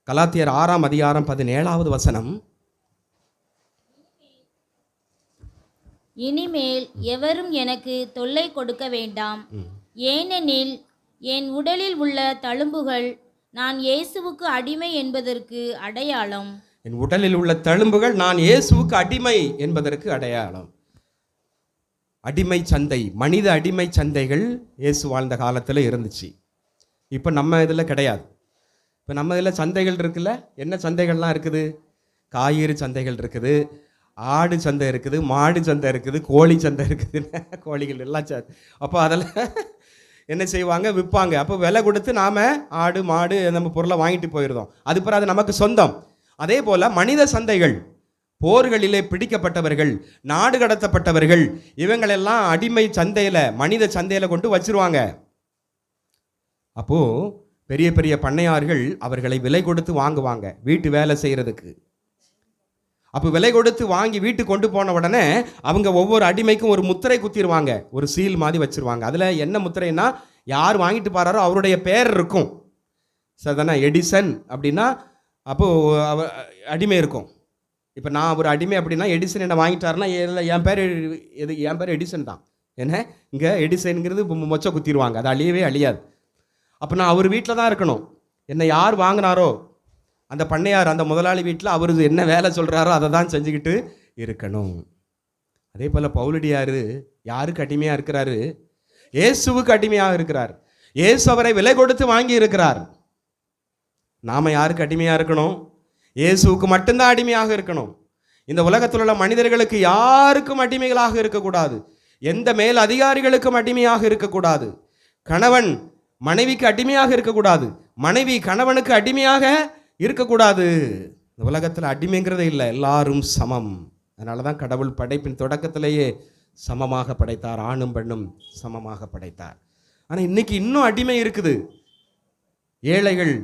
கலாத்தியர் 6ஆம் அதிகாரம் 17வது வசனம். இனிமேல் எவரும் எனக்கு தொல்லை கொடுக்க வேண்டாம், ஏனெனில் என் உடலில் உள்ள தழும்புகள் நான் இயேசுவுக்கு அடிமை என்பதற்கு அடையாளம். என் உடலில் உள்ள தழும்புகள் நான் இயேசுவுக்கு அடிமை என்பதற்கு அடையாளம். அடிமை சந்தை, மனித அடிமை சந்தைகள் இயேசு வாழ்ந்த காலத்தில் இருந்துச்சு. இப்போ நம்ம இதில் கிடையாது. இப்போ நம்ம இதில் சந்தைகள் இருக்குல்ல, என்ன சந்தைகள்லாம் இருக்குது? காய்கறி சந்தைகள் இருக்குது, ஆடு சந்தை இருக்குது, மாடு சந்தை இருக்குது, கோழி சந்தை இருக்குது, கோழிகள் எல்லாம் அப்போ அதில் என்ன செய்வாங்க? விற்பாங்க. அப்போ விலை கொடுத்து நாம் ஆடு மாடு நம்ம பொருளை வாங்கிட்டு போயிடுறோம். அது பிறகு அது நமக்கு சொந்தம். அதே போல் மனித சந்தைகள், போர்களிலே பிடிக்கப்பட்டவர்கள், நாடு கடத்தப்பட்டவர்கள், இவங்களெல்லாம் அடிமை சந்தையில், மனித சந்தையில் கொண்டு வச்சிருவாங்க. அப்போது பெரிய பெரிய பண்ணையார்கள் அவர்களை விலை கொடுத்து வாங்குவாங்க வீட்டு வேலை செய்கிறதுக்கு. அப்போ விலை கொடுத்து வாங்கி வீட்டுக்கு கொண்டு போன உடனே அவங்க ஒவ்வொரு அடிமைக்கும் ஒரு முத்திரை குத்திடுவாங்க, ஒரு சீல் மாதிரி வச்சுருவாங்க. அதில் என்ன முத்திரைன்னா, யார் வாங்கிட்டு போகிறாரோ அவருடைய பேர் இருக்கும். சரிதானே? எடிசன் அப்படின்னா அப்போது அடிமை இருக்கும். இப்போ நான் ஒரு அடிமை அப்படின்னா, எடிசன் என்ன வாங்கிட்டாருன்னா என் பேர் எடிசன் தான். என்ன இங்கே எடிசனுங்கிறது மொச்சை குத்திடுவாங்க, அது அழியவே அழியாது. அப்போ நான் அவர் வீட்டில் தான் இருக்கணும். என்னை யார் வாங்கினாரோ அந்த பண்ணையார், அந்த முதலாளி வீட்டில் அவர் என்ன வேலை சொல்கிறாரோ அதை தான் செஞ்சுக்கிட்டு இருக்கணும். அதே போல் பவுலடியார் யாருக்கு அடிமையாக இருக்கிறாரு? இயேசுவுக்கு அடிமையாக இருக்கிறார். இயேசு அவரை விலை கொடுத்து வாங்கி இருக்கிறார். நாம் யாருக்கு அடிமையாக இருக்கணும்? இயேசுவுக்கு மட்டும்தான் அடிமையாக இருக்கணும். இந்த உலகத்தில் உள்ள மனிதர்களுக்கு யாருக்கும் அடிமைகளாக இருக்கக்கூடாது. எந்த மேல் அதிகாரிகளுக்கும் அடிமையாக இருக்கக்கூடாது. கணவன் மனைவிக்கு அடிமையாக இருக்கக்கூடாது. மனைவி கணவனுக்கு அடிமையாக இருக்கக்கூடாது. இந்த உலகத்தில் அடிமைங்கிறதே இல்லை, எல்லாரும் சமம். அதனால தான் கடவுள் படைப்பின் தொடக்கத்திலேயே சமமாக படைத்தார், ஆணும் பெண்ணும் சமமாக படைத்தார். ஆனால் இன்னைக்கு இன்னும் அடிமை இருக்குது. ஏழைகள்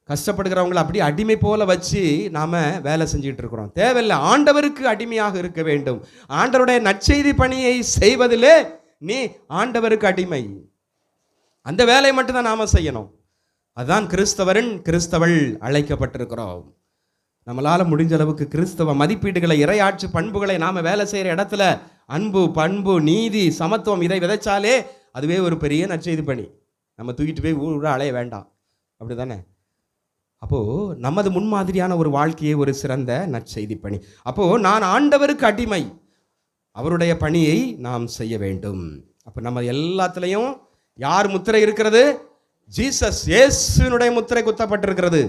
கஷ்டப்படுகிறவங்களை அப்படி அடிமை போல வச்சு நாம் வேலை செஞ்சுட்டு இருக்கிறோம். தேவையில்லை, ஆண்டவருக்கு அடிமையாக இருக்க வேண்டும். ஆண்டவருடைய நற்செய்தி பணியை செய்வதிலே நீ ஆண்டவருக்கு அடிமை. அந்த வேலையை மட்டும்தான் நாம் செய்யணும். அதுதான் கிறிஸ்தவள் அழைக்கப்பட்டிருக்கிறோம். நம்மளால் முடிஞ்ச அளவுக்கு கிறிஸ்தவ மதிப்பீடுகளை, இறையாட்சி பண்புகளை நாம் வேலை செய்கிற இடத்துல அன்பு, பண்பு, நீதி, சமத்துவம் இதை விதைச்சாலே அதுவே ஒரு பெரிய நற்செய்தி பணி. நம்ம தூக்கிட்டு போய் ஊர் அலைய வேண்டாம். அப்படி தானே? அப்போது நமது முன்மாதிரியான ஒரு வாழ்க்கையை ஒரு சிறந்த நற்செய்தி பணி. அப்போது நான் ஆண்டவருக்கு அடிமை, அவருடைய பணியை நாம் செய்ய வேண்டும். அப்போ நம்ம எல்லாத்துலேயும் யார் முத்திரை இருக்கிறது? ஜீசஸ், இயேசுவினுடைய முத்திரை குத்தப்பட்டிருக்கிறது.